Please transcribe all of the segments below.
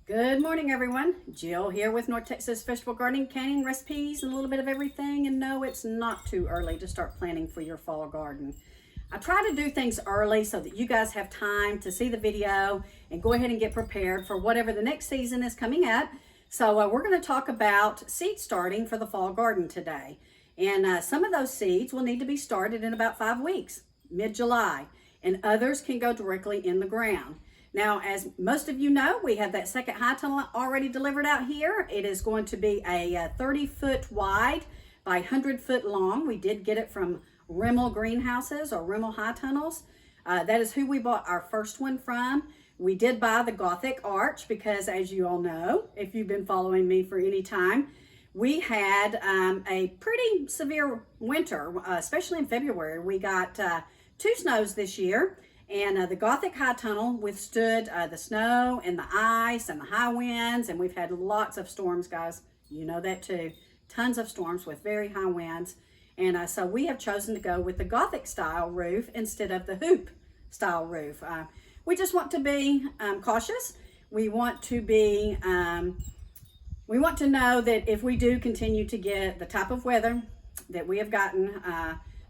Good morning, everyone. Jill here with North Texas Vegetable Gardening, canning recipes and a little bit of everything. And no, it's not too early to start planning for your fall garden. I try to do things early so that you guys have time to see the video and go ahead and get prepared for whatever the next season is coming up. So we're going to talk about seed starting for the fall garden today. And some of those seeds will need to be started in about 5 weeks, mid-July, and others can go directly in the ground. Now, as most of you know, we have that second high tunnel already delivered out here. It is going to be a 30-foot wide by 100-foot long. We did get it from Rimmel Greenhouses or Rimmel High Tunnels. That is who we bought our first one from. We did buy the Gothic arch because, as you all know, if you've been following me for any time, we had a pretty severe winter, especially in February. We got 2 snows this year. And the Gothic High Tunnel withstood the snow and the ice and the high winds. And we've had lots of storms, guys. You know that too. Tons of storms with very high winds. And so we have chosen to go with the Gothic style roof instead of the hoop style roof. We just want to be cautious. We want to be, we want to know that if we do continue to get the type of weather that we have gotten,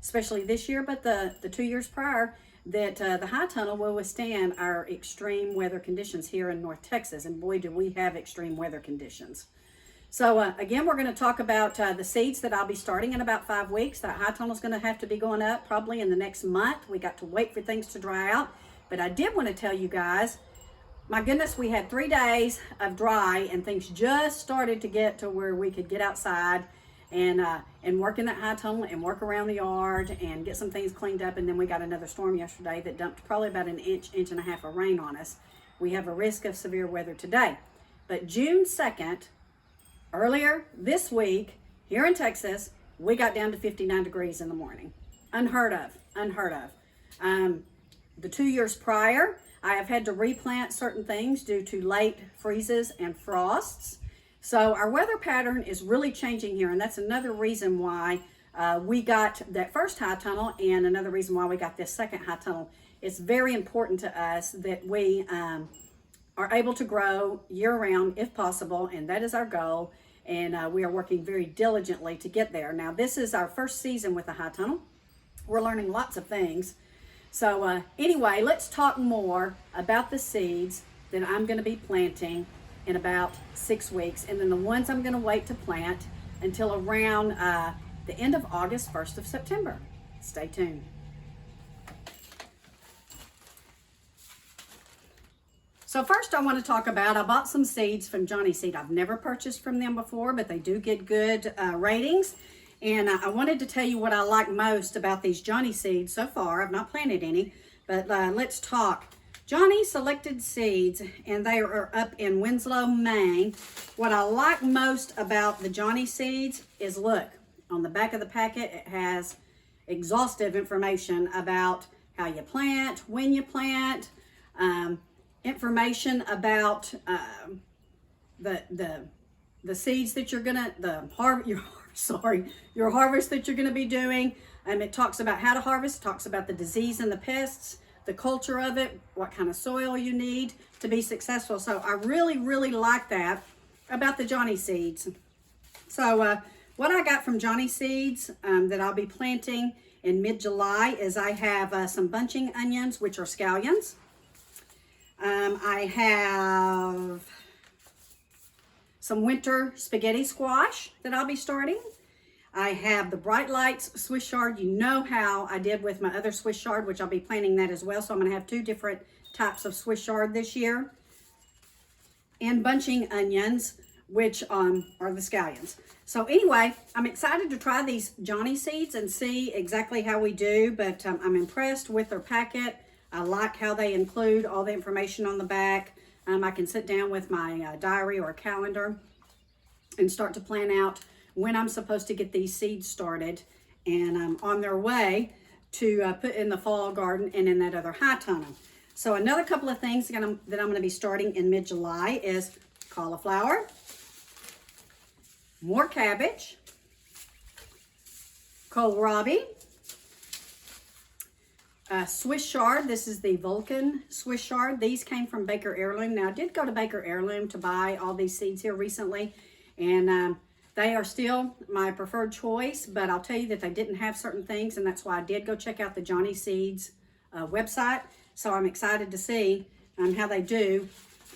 especially this year, but the 2 years prior, that the high tunnel will withstand our extreme weather conditions here in North Texas. And boy, do we have extreme weather conditions. So again, we're going to talk about the seeds that I'll be starting in about 5 weeks. That high tunnel is going to have to be going up probably in the next month. We got to wait for things to dry out. But I did want to tell you guys, my goodness, we had 3 days of dry and things just started to get to where we could get outside and work in that high tunnel and work around the yard and get some things cleaned up. And then we got another storm yesterday that dumped probably about an inch and a half of rain on us. We have a risk of severe weather today. But June 2nd, earlier this week, here in Texas, we got down to 59 degrees in the morning. Unheard of, unheard of. The 2 years prior, I have had to replant certain things due to late freezes and frosts. So our weather pattern is really changing here, and that's another reason why we got that first high tunnel and another reason why we got this second high tunnel. It's very important to us that we are able to grow year-round if possible, and that is our goal, and we are working very diligently to get there. Now, this is our first season with the high tunnel. We're learning lots of things. So anyway, let's talk more about the seeds that I'm going to be planting in about 6 weeks, and then the ones I'm going to wait to plant until around the end of August, 1st of September. Stay tuned. So first I want to talk about, I bought some seeds from Johnny Seed. I've never purchased from them before, but they do get good ratings. And I wanted to tell you what I like most about these Johnny Seeds so far. I've not planted any, but let's talk. Johnny Selected Seeds, and they are up in Winslow, Maine. What I like most about the Johnny Seeds is, look, on the back of the packet, it has exhaustive information about how you plant, when you plant, information about the seeds that you're gonna, your harvest that you're gonna be doing. It talks about how to harvest, talks about the disease and the pests, the culture of it, what kind of soil you need to be successful. So I really, really like that about the Johnny Seeds. So what I got from Johnny Seeds that I'll be planting in mid-July is I have some bunching onions, which are scallions. I have some winter spaghetti squash that I'll be starting. I have the Bright Lights Swiss chard. You know how I did with my other Swiss chard, which I'll be planting that as well. So I'm going to have 2 different types of Swiss chard this year. And bunching onions, which are the scallions. So anyway, I'm excited to try these Johnny Seeds and see exactly how we do. But I'm impressed with their packet. I like how they include all the information on the back. I can sit down with my diary or calendar and start to plan out when I'm supposed to get these seeds started and on their way to put in the fall garden and in that other high tunnel. So another couple of things that I'm going to be starting in mid-July is cauliflower, more cabbage, kohlrabi, Swiss chard. This is the Vulcan Swiss chard. These came from Baker Heirloom. Now, I did go to Baker Heirloom to buy all these seeds here recently, and they are still my preferred choice, but I'll tell you that they didn't have certain things, and that's why I did go check out the Johnny Seeds website. So I'm excited to see how they do,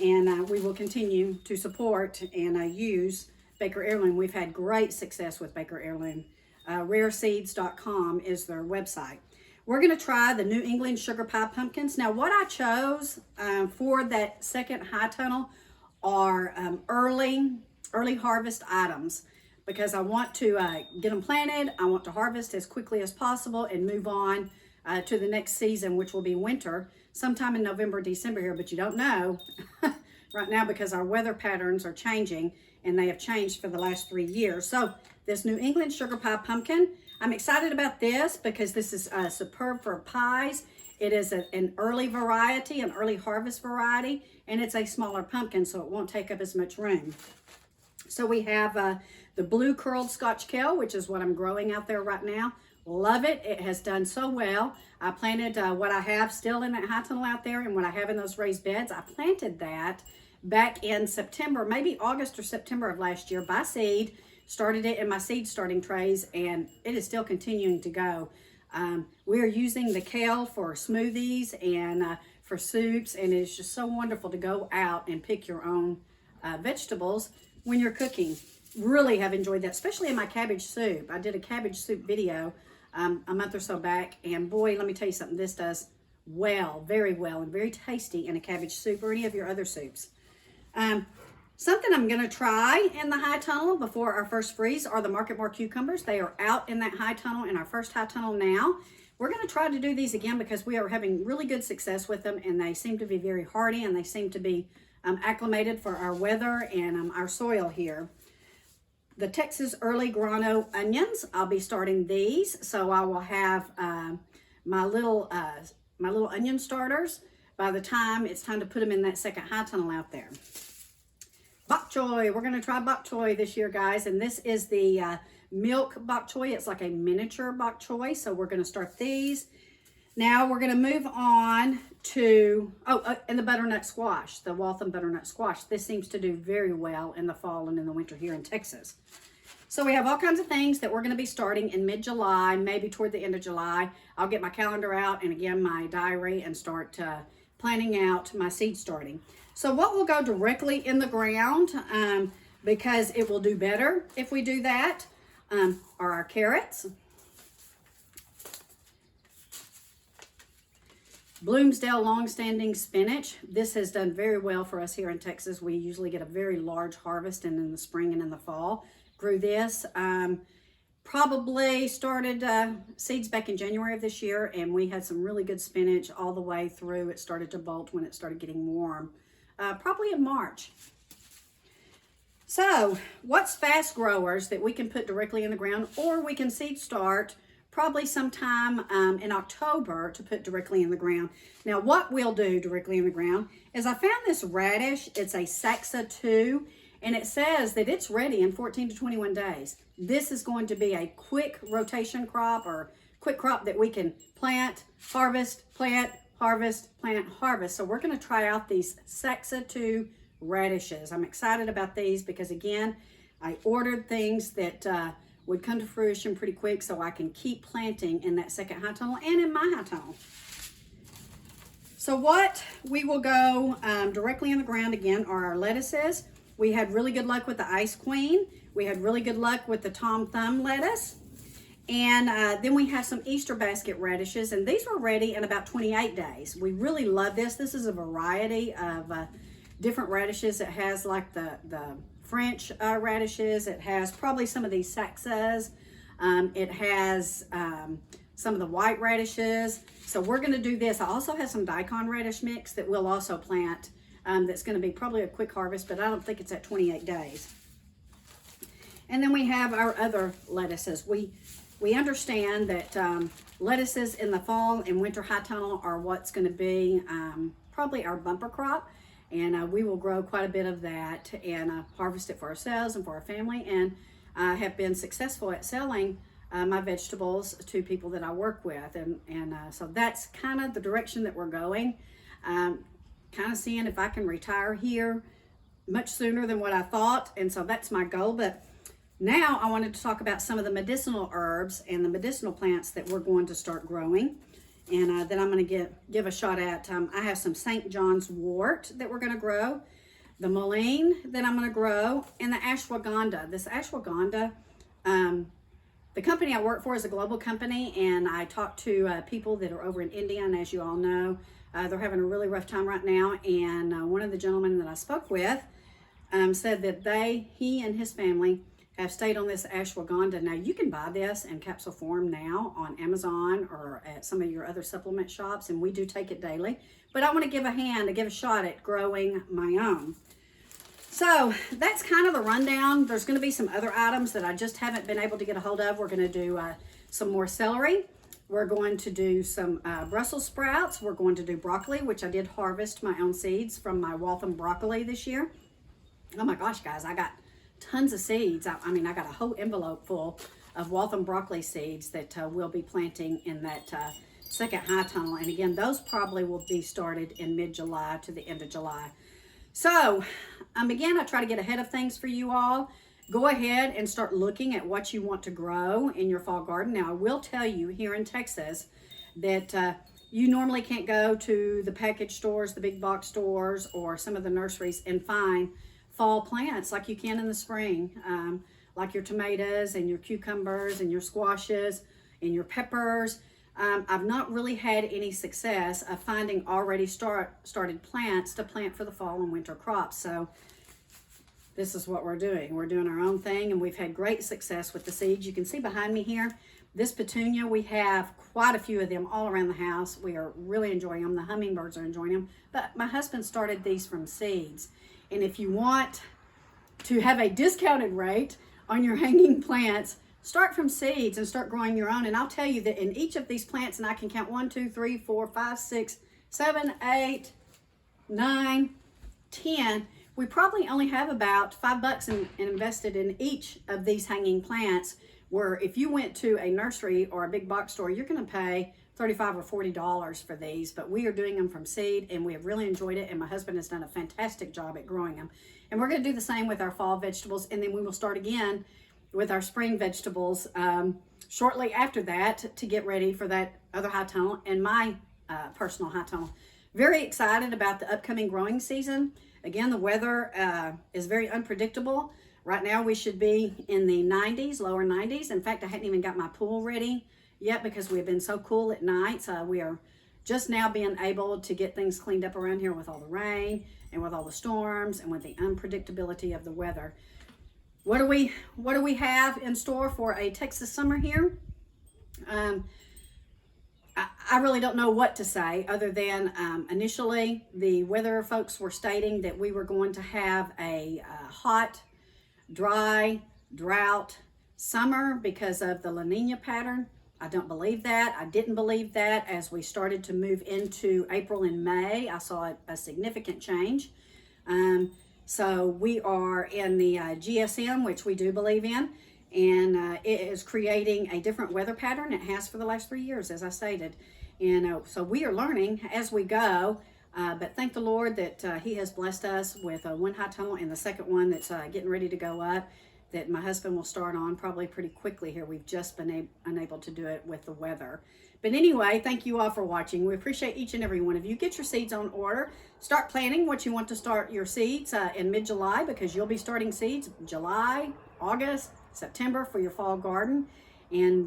and we will continue to support and use Baker Heirloom. We've had great success with Baker Heirloom. Rareseeds.com is their website. We're going to try the New England Sugar Pie Pumpkins. Now, what I chose for that second high tunnel are early harvest items, because I want to get them planted. I want to harvest as quickly as possible and move on to the next season, which will be winter, sometime in November, December here, but you don't know right now because our weather patterns are changing, and they have changed for the last 3 years. So this New England Sugar Pie Pumpkin, I'm excited about this because this is superb for pies. It is an early variety, an early harvest variety, and it's a smaller pumpkin, so it won't take up as much room. So we have the blue curled Scotch kale, which is what I'm growing out there right now. Love it. It has done so well. I planted what I have still in that high tunnel out there, and what I have in those raised beds. I planted that back in September, maybe August or September of last year by seed. Started it in my seed starting trays, and it is still continuing to go. We are using the kale for smoothies and for soups, and it's just so wonderful to go out and pick your own vegetables when you're cooking. Really have enjoyed that, especially in my cabbage soup. I did a cabbage soup video a month or so back, and boy, let me tell you something, this does well, very well, and very tasty in a cabbage soup or any of your other soups. Something I'm going to try in the high tunnel before our first freeze are the Market More cucumbers. They are out in that high tunnel, in our first high tunnel now. We're going to try to do these again because we are having really good success with them, and they seem to be very hardy, and they seem to be acclimated for our weather and our soil here. The Texas Early Grano onions, I'll be starting these, so I will have my little onion starters by the time it's time to put them in that second high tunnel out there. Bok choy, we're going to try bok choy this year, guys, and this is the milk bok choy. It's like a miniature bok choy, so we're going to start these. Now we're going to move on to, and the butternut squash, the Waltham butternut squash. This seems to do very well in the fall and in the winter here in Texas. So we have all kinds of things that we're going to be starting in mid-July, maybe toward the end of July. I'll get my calendar out and again my diary and start planning out my seed starting. So what will go directly in the ground, because it will do better if we do that, are our carrots, Bloomsdale long-standing spinach. This has done very well for us here in Texas. We usually get a very large harvest in the spring and in the fall. Grew this, probably started seeds back in January of this year, and we had some really good spinach all the way through. It started to bolt when it started getting warm, probably in March. So what's fast growers that we can put directly in the ground, or we can seed start probably sometime in October to put directly in the ground. Now what we'll do directly in the ground is I found this radish. It's a Saxa 2, and it says that it's ready in 14 to 21 days. This is going to be a quick rotation crop, or quick crop that we can plant, harvest, plant, harvest, plant, harvest. So we're going to try out these Saxa 2 radishes. I'm excited about these because, again, I ordered things that would come to fruition pretty quick, so I can keep planting in that second high tunnel and in my high tunnel. So what we will go directly in the ground again are our lettuces. We had really good luck with the Ice Queen. We had really good luck with the Tom Thumb lettuce. And then we have some Easter basket radishes, and these were ready in about 28 days. We really love this. This is a variety of different radishes. It has like the French radishes. It has probably some of these Saxas. It has some of the white radishes. So we're going to do this. I also have some daikon radish mix that we'll also plant. That's going to be probably a quick harvest, but I don't think it's at 28 days. And then we have our other lettuces. We understand that lettuces in the fall and winter high tunnel are what's going to be probably our bumper crop. And we will grow quite a bit of that and harvest it for ourselves and for our family, and have been successful at selling my vegetables to people that I work with. And so that's kind of the direction that we're going. Kind of seeing if I can retire here much sooner than what I thought. And so that's my goal. But now I wanted to talk about some of the medicinal herbs and the medicinal plants that we're going to start growing. And then I'm going to give a shot at, I have some St. John's wort that we're going to grow, the mullein that I'm going to grow, and the ashwagandha. This ashwagandha, the company I work for is a global company, and I talk to people that are over in India, and as you all know, they're having a really rough time right now. And one of the gentlemen that I spoke with said that he and his family have stayed on this ashwagandha. Now you can buy this in capsule form now on Amazon or at some of your other supplement shops, and we do take it daily. But I want to give a shot at growing my own. So that's kind of the rundown. There's going to be some other items that I just haven't been able to get a hold of. We're going to do some more celery. We're going to do some Brussels sprouts. We're going to do broccoli, which I did harvest my own seeds from my Waltham broccoli this year. Oh my gosh, guys, I got tons of seeds. I mean, I got a whole envelope full of Waltham broccoli seeds that we'll be planting in that second high tunnel. And again, those probably will be started in mid-July to the end of July. So again, I try to get ahead of things for you all. Go ahead and start looking at what you want to grow in your fall garden. Now, I will tell you here in Texas that you normally can't go to the package stores, the big box stores, or some of the nurseries and find fall plants like you can in the spring, like your tomatoes and your cucumbers and your squashes and your peppers. I've not really had any success of finding already started plants to plant for the fall and winter crops. So this is what we're doing. We're doing our own thing, and we've had great success with the seeds. You can see behind me here, this petunia, we have quite a few of them all around the house. We are really enjoying them. The hummingbirds are enjoying them. But my husband started these from seeds. And if you want to have a discounted rate on your hanging plants, start from seeds and start growing your own. And I'll tell you that in each of these plants, and I can count 1, 2, 3, 4, 5, 6, 7, 8, 9, 10. We probably only have about $5 invested in each of these hanging plants, where if you went to a nursery or a big box store, you're going to pay $35 or $40 for these. But we are doing them from seed, and we have really enjoyed it, and my husband has done a fantastic job at growing them. And we're going to do the same with our fall vegetables, and then we will start again with our spring vegetables shortly after that to get ready for that other high tunnel and my personal high tunnel. Very excited about the upcoming growing season. Again, the weather is very unpredictable. Right now we should be in the 90s, lower 90s. In fact, I hadn't even got my pool ready yet because we've been so cool at night. So we are just now being able to get things cleaned up around here with all the rain and with all the storms and with the unpredictability of the weather. What do we have in store for a Texas summer here? I really don't know what to say other than initially the weather folks were stating that we were going to have a hot, dry, drought summer because of the La Nina pattern. I don't believe that. I didn't believe that. As we started to move into April and May, I saw a significant change. So we are in the GSM, which we do believe in, and it is creating a different weather pattern. It has for the last 3 years, as I stated. And so we are learning as we go, but thank the Lord that he has blessed us with one high tunnel and the second one that's getting ready to go up, that my husband will start on probably pretty quickly here. We've just been unable to do it with the weather. But anyway, thank you all for watching. We appreciate each and every one of you. Get your seeds on order. Start planning what you want to start your seeds in mid-July, because you'll be starting seeds July, August, September for your fall garden. And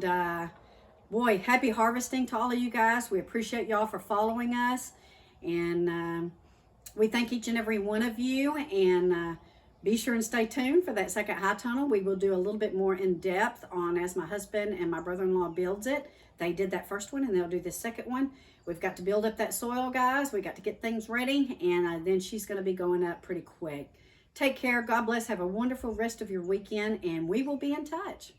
boy, happy harvesting to all of you guys. We appreciate y'all for following us. And we thank each and every one of you. And be sure and stay tuned for that second high tunnel. We will do a little bit more in depth on as my husband and my brother-in-law builds it. They did that first one and they'll do the second one. We've got to build up that soil, guys. We got to get things ready, and then she's going to be going up pretty quick. Take care. God bless. Have a wonderful rest of your weekend, and we will be in touch.